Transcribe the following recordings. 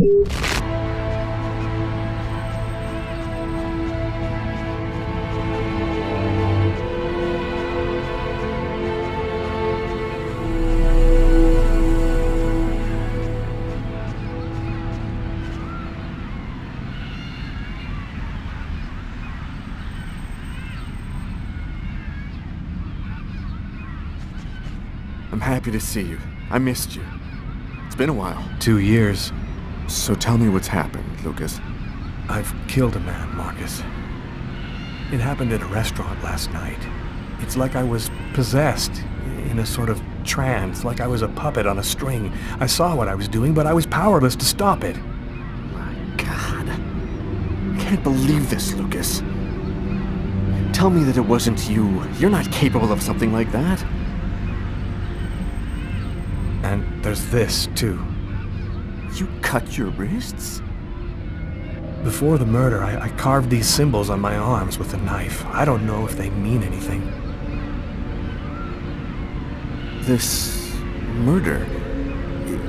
I'm happy to see you. I missed you. It's been a while. 2 years. So tell me what's happened, Lucas. I've killed a man, Marcus. It happened at a restaurant last night. It's like I was possessed, in a sort of trance, like I was a puppet on a string. I saw what I was doing, but I was powerless to stop it. My God. I can't believe this, Lucas. Tell me that it wasn't you. You're not capable of something like that. And there's this, too. You cut your wrists? Before the murder, I carved these symbols on my arms with a knife. I don't know if they mean anything. This murder?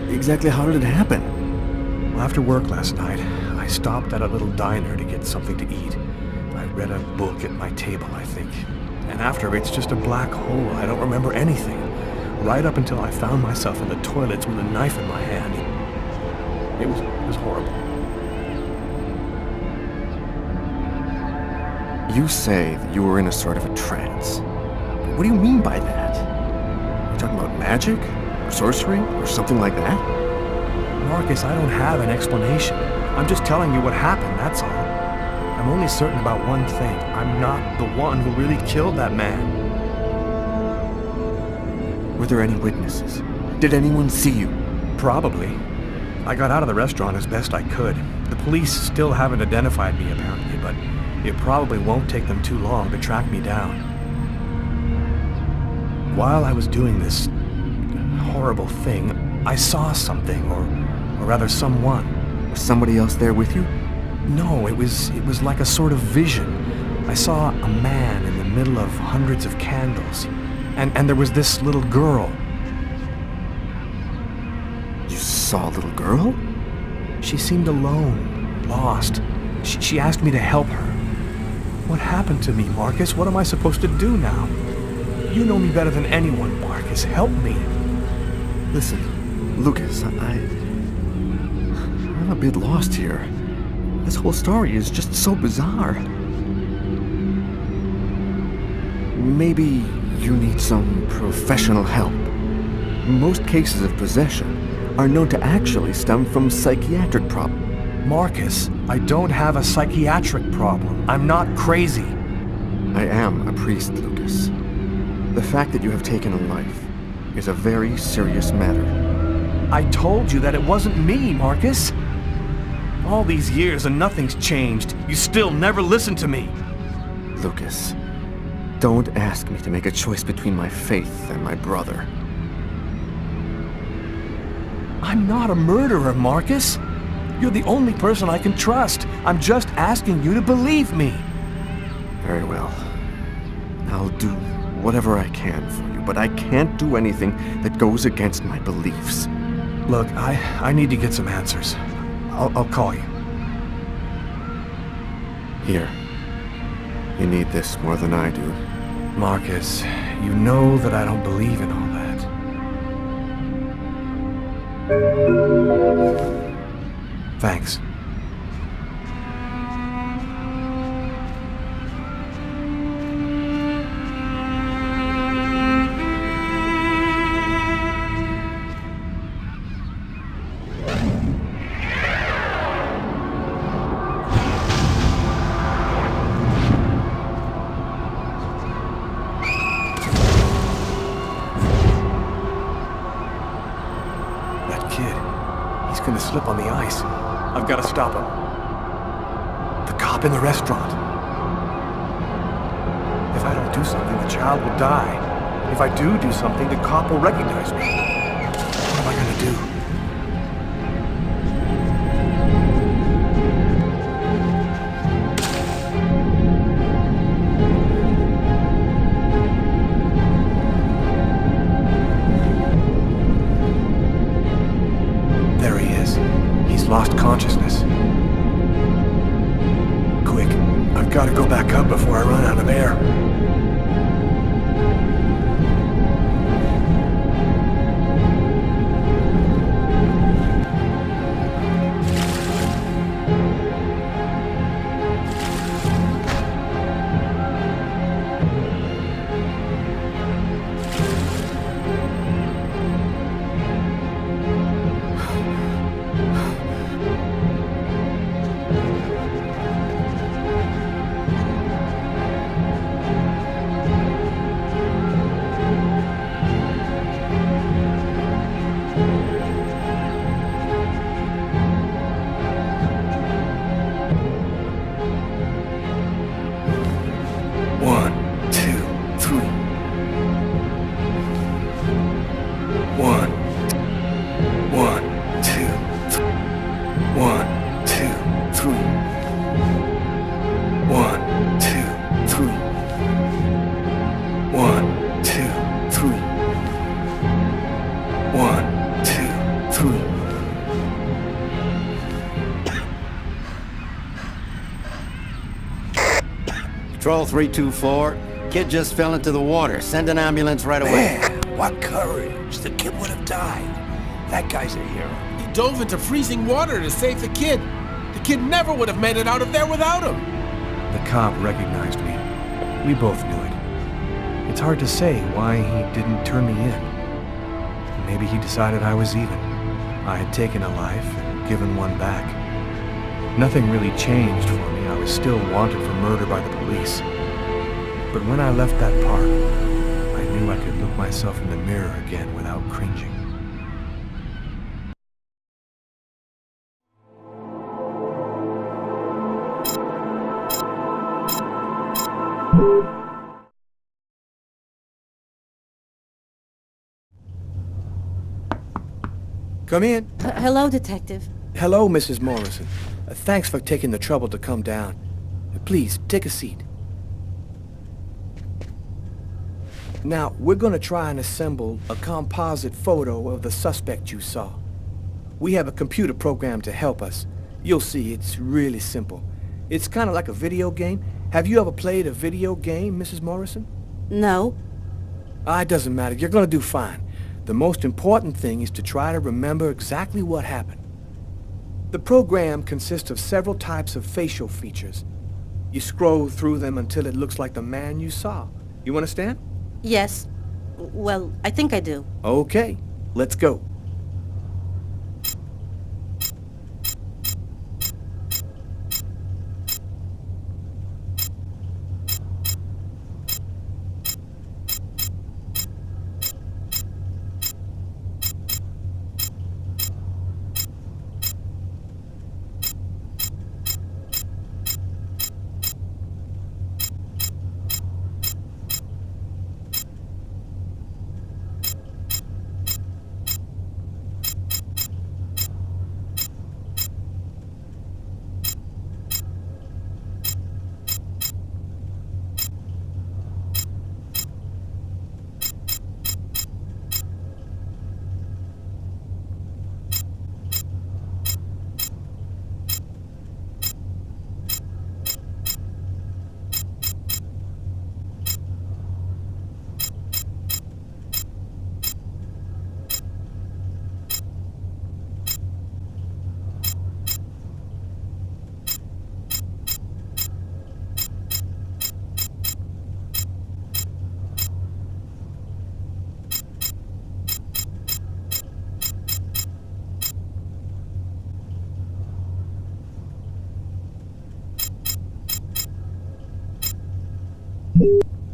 Exactly how did it happen? Well, after work last night, I stopped at a little diner to get something to eat. I read a book at my table, I think. And after, it's just a black hole. I don't remember anything. Right up until I found myself in the toilets with a knife in my hand. It was horrible. You say that you were in a sort of a trance. What do you mean by that? Are you talking about magic? Or sorcery? Or something like that? Marcus, I don't have an explanation. I'm just telling you what happened, that's all. I'm only certain about one thing. I'm not the one who really killed that man. Were there any witnesses? Did anyone see you? Probably. I got out of the restaurant as best I could. The police still haven't identified me, apparently, but it probably won't take them too long to track me down. While I was doing this horrible thing, I saw something, or rather someone. Was somebody else there with you? No, it was like a sort of vision. I saw a man in the middle of hundreds of candles. And there was this little girl. You saw a little girl? She seemed alone, lost. She asked me to help her. What happened to me, Marcus? What am I supposed to do now? You know me better than anyone, Marcus. Help me. Listen, Lucas, I'm a bit lost here. This whole story is just so bizarre. Maybe you need some professional help. Most cases of possession are known to actually stem from psychiatric problems. Marcus, I don't have a psychiatric problem. I'm not crazy. I am a priest, Lucas. The fact that you have taken a life is a very serious matter. I told you that it wasn't me, Marcus. All these years and nothing's changed. You still never listen to me. Lucas, don't ask me to make a choice between my faith and my brother. I'm not a murderer, Marcus. You're the only person I can trust. I'm just asking you to believe me. Very well. I'll do whatever I can for you, but I can't do anything that goes against my beliefs. Look, I need to get some answers. I'll call you. Here. You need this more than I do. Marcus, you know that I don't believe in all that. Thanks. Gonna slip on the ice. I've got to stop him. The cop in the restaurant. If I don't do something, the child will die. If I do something, the cop will recognize me. What am I gonna do? he's lost consciousness. Quick, I've got to go back up before I run out of air. Patrol 324, kid just fell into the water. Send an ambulance right away. Man, what courage. The kid would have died. That guy's a hero. He dove into freezing water to save the kid. The kid never would have made it out of there without him. The cop recognized me. We both knew it. It's hard to say why he didn't turn me in. Maybe he decided I was even. I had taken a life and given one back. Nothing really changed for me. I was still wanted for murder by the police. But when I left that park, I knew I could look myself in the mirror again without cringing. Come in. Hello, Detective. Hello, Mrs. Morrison. Thanks for taking the trouble to come down. Please, take a seat. Now, we're going to try and assemble a composite photo of the suspect you saw. We have a computer program to help us. You'll see, it's really simple. It's kind of like a video game. Have you ever played a video game, Mrs. Morrison? No. It doesn't matter. You're going to do fine. The most important thing is to try to remember exactly what happened. The program consists of several types of facial features. You scroll through them until it looks like the man you saw. You understand? Yes. Well, I think I do. Okay, let's go.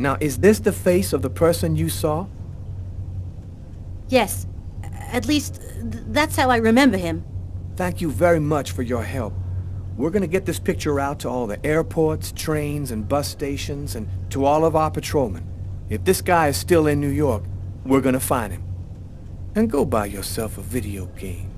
Now, is this the face of the person you saw? Yes. At least, that's how I remember him. Thank you very much for your help. We're gonna get this picture out to all the airports, trains, and bus stations, and to all of our patrolmen. If this guy is still in New York, we're gonna find him. And go buy yourself a video game.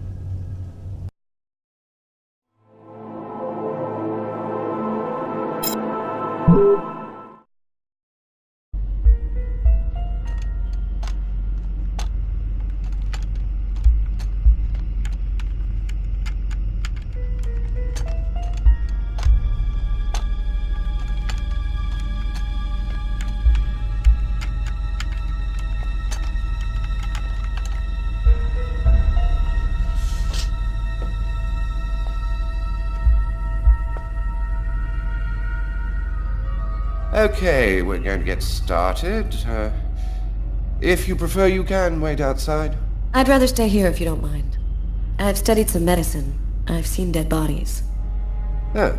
Okay, we're going to get started. If you prefer, you can wait outside. I'd rather stay here if you don't mind. I've studied some medicine. I've seen dead bodies. Oh.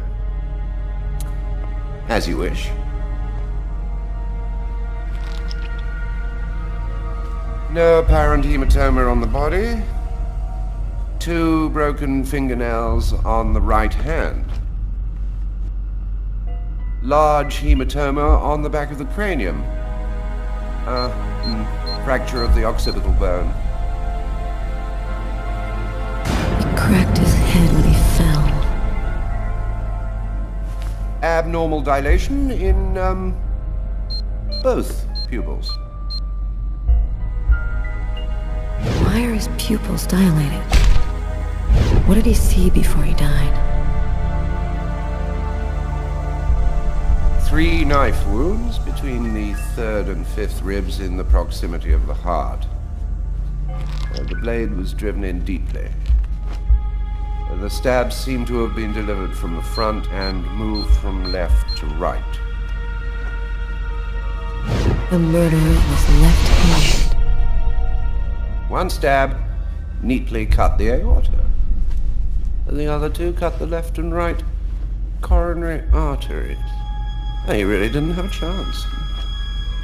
As you wish. No apparent hematoma on the body. 2 broken fingernails on the right hand. Large hematoma on the back of the cranium. Fracture of the occipital bone. He cracked his head when he fell. Abnormal dilation in, both pupils. Why are his pupils dilated? What did he see before he died? 3 knife wounds between the 3rd and 5th ribs in the proximity of the heart. The blade was driven in deeply. The stabs seem to have been delivered from the front and moved from left to right. The murderer was left-handed. 1 stab neatly cut the aorta. The other 2 cut the left and right coronary arteries. He really didn't have a chance.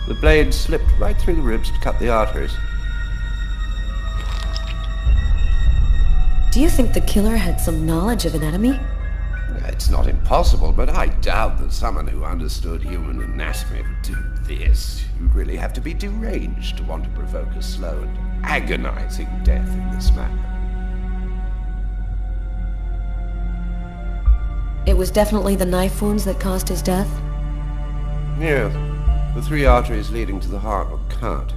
The blade slipped right through the ribs to cut the arteries. Do you think the killer had some knowledge of anatomy? It's not impossible, but I doubt that someone who understood human anatomy would do this. You'd really have to be deranged to want to provoke a slow and agonizing death in this manner. It was definitely the knife wounds that caused his death? Yes. The 3 arteries leading to the heart were cut.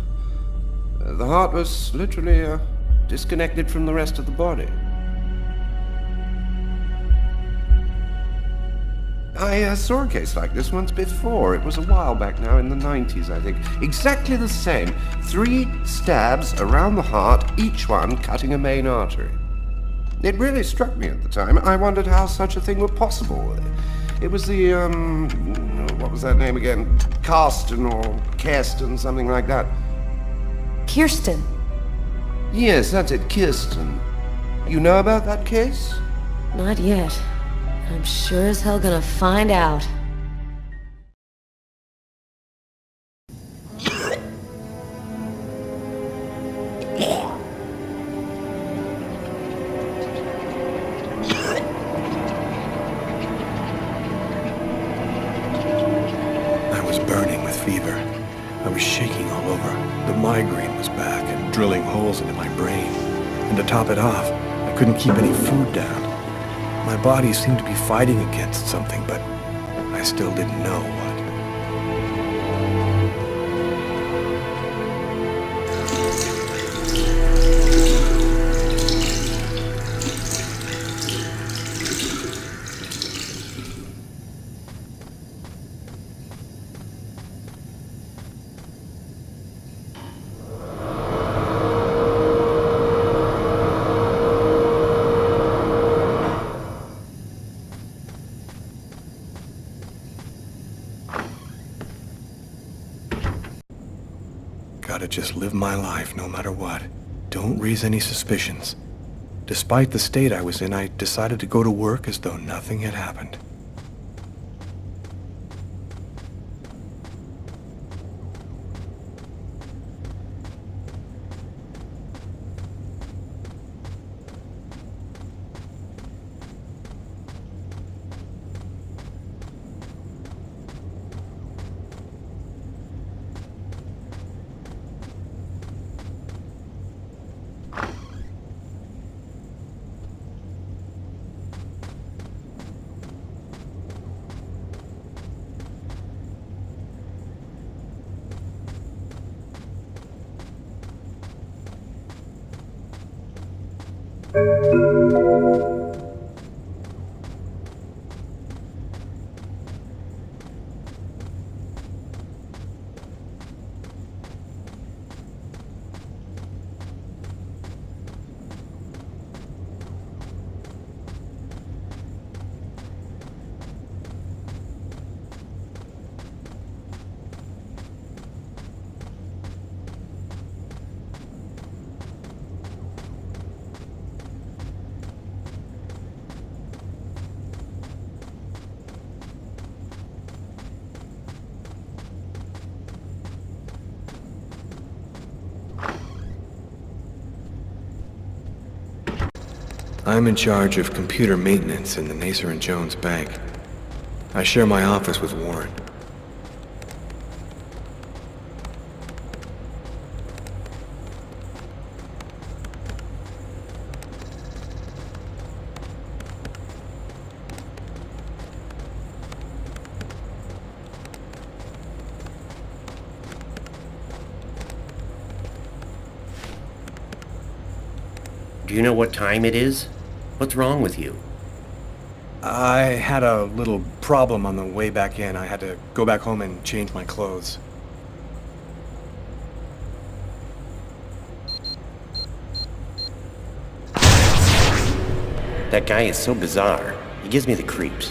The heart was literally disconnected from the rest of the body. I saw a case like this once before. It was a while back now, in the 90s, I think. Exactly the same. 3 stabs around the heart, each one cutting a main artery. It really struck me at the time. I wondered how such a thing were possible. It was the, what was that name again? Karsten or Kirsten, something like that. Kirsten. Yes, that's it, Kirsten. You know about that case? Not yet. I'm sure as hell gonna find out. I was burning with fever. I was shaking all over. The migraine was back and drilling holes into my brain. And to top it off, I couldn't keep any food down. My body seemed to be fighting against something, but I still didn't know what. Gotta just live my life no matter what. Don't raise any suspicions. Despite the state I was in, I decided to go to work as though nothing had happened. I'm in charge of computer maintenance in the Nacer and Jones bank. I share my office with Warren. Do you know what time it is? What's wrong with you? I had a little problem on the way back in. I had to go back home and change my clothes. That guy is so bizarre. He gives me the creeps.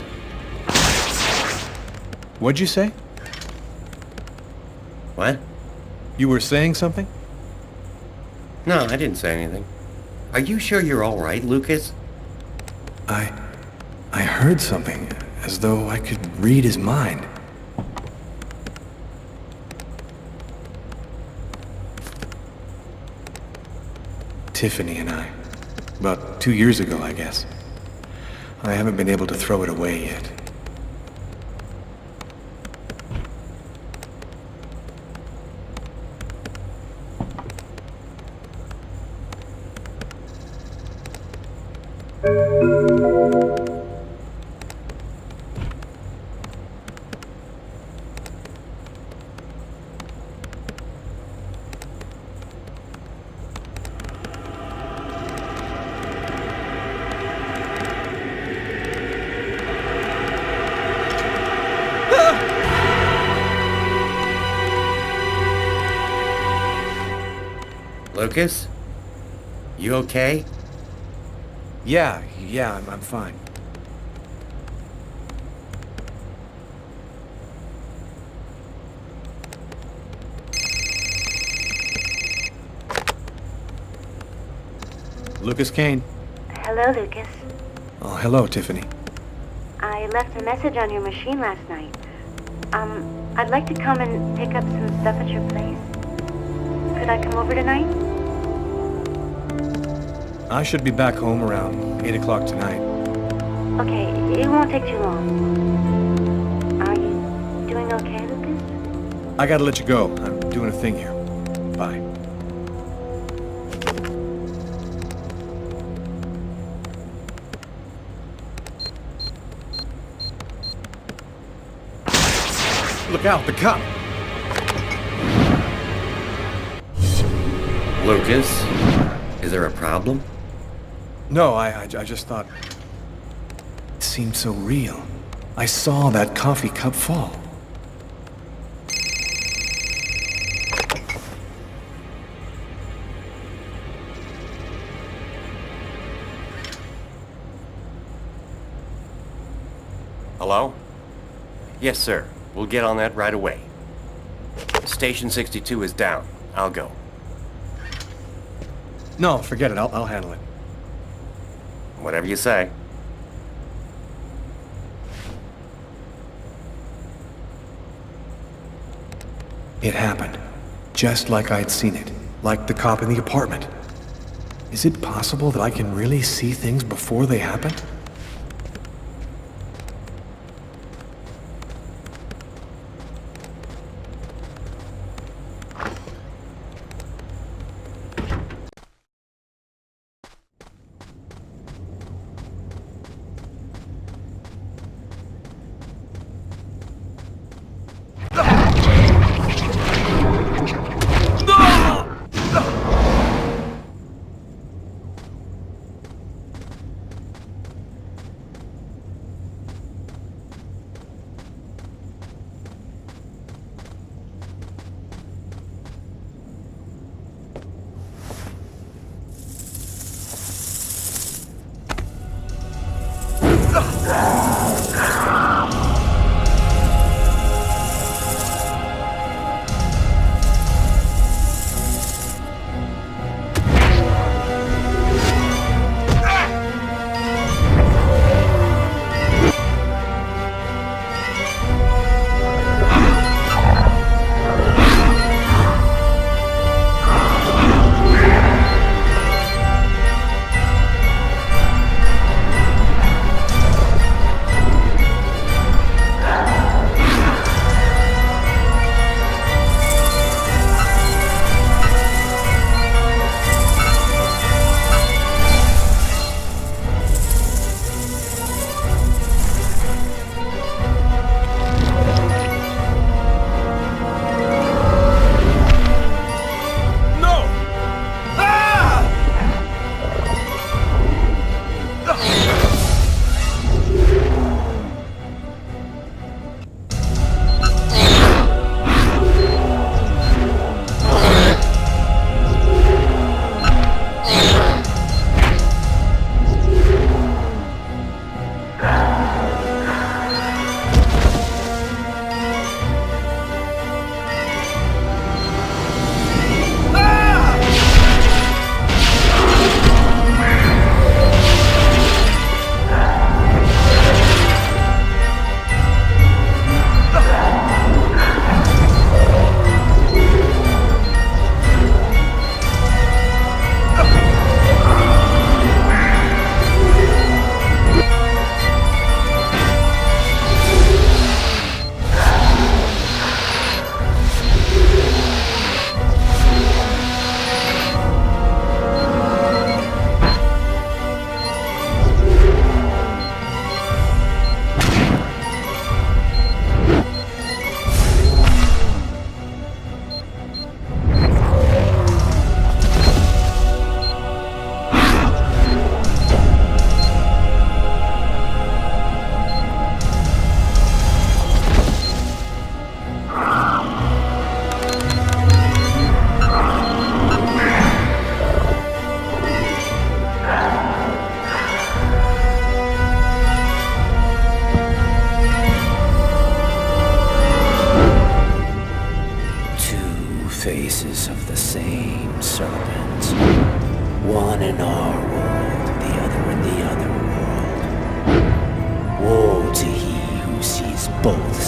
What'd you say? What? You were saying something? No, I didn't say anything. Are you sure you're all right, Lucas? I heard something, as though I could read his mind. Tiffany and I. About 2 years ago, I guess. I haven't been able to throw it away yet. Lucas? You okay? Yeah, I'm fine. Lucas Kane. Hello, Lucas. Oh, hello, Tiffany. I left a message on your machine last night. I'd like to come and pick up some stuff at your place. Could I come over tonight? I should be back home around 8 o'clock tonight. Okay, it won't take too long. Are you doing okay, Lucas? I gotta let you go. I'm doing a thing here. Bye. Look out, the cop! Lucas? Is there a problem? No, I just thought... It seemed so real. I saw that coffee cup fall. Hello? Yes, sir. We'll get on that right away. Station 62 is down. I'll go. No, forget it. I'll handle it. Whatever you say. It happened. Just like I'd seen it. Like the cop in the apartment. Is it possible that I can really see things before they happen?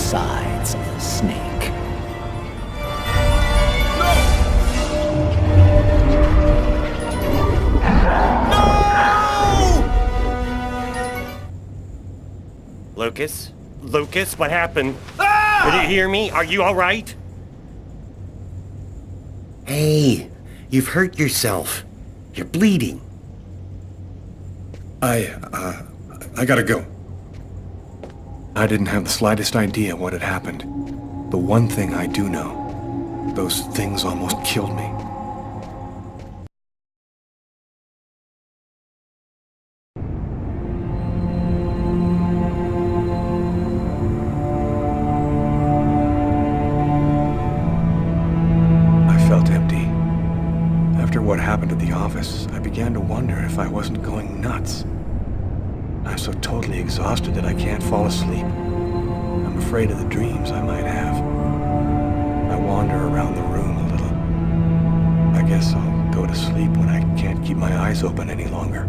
sides of the snake. Lucas? Lucas, what happened? Did you hear me? Are you alright? Hey, you've hurt yourself. You're bleeding. I gotta go. I didn't have the slightest idea what had happened. The one thing I do know, those things almost killed me. I felt empty. After what happened at the office, I began to wonder if I wasn't going nuts. I'm so totally exhausted that I can't fall asleep. I'm afraid of the dreams I might have. I wander around the room a little. I guess I'll go to sleep when I can't keep my eyes open any longer.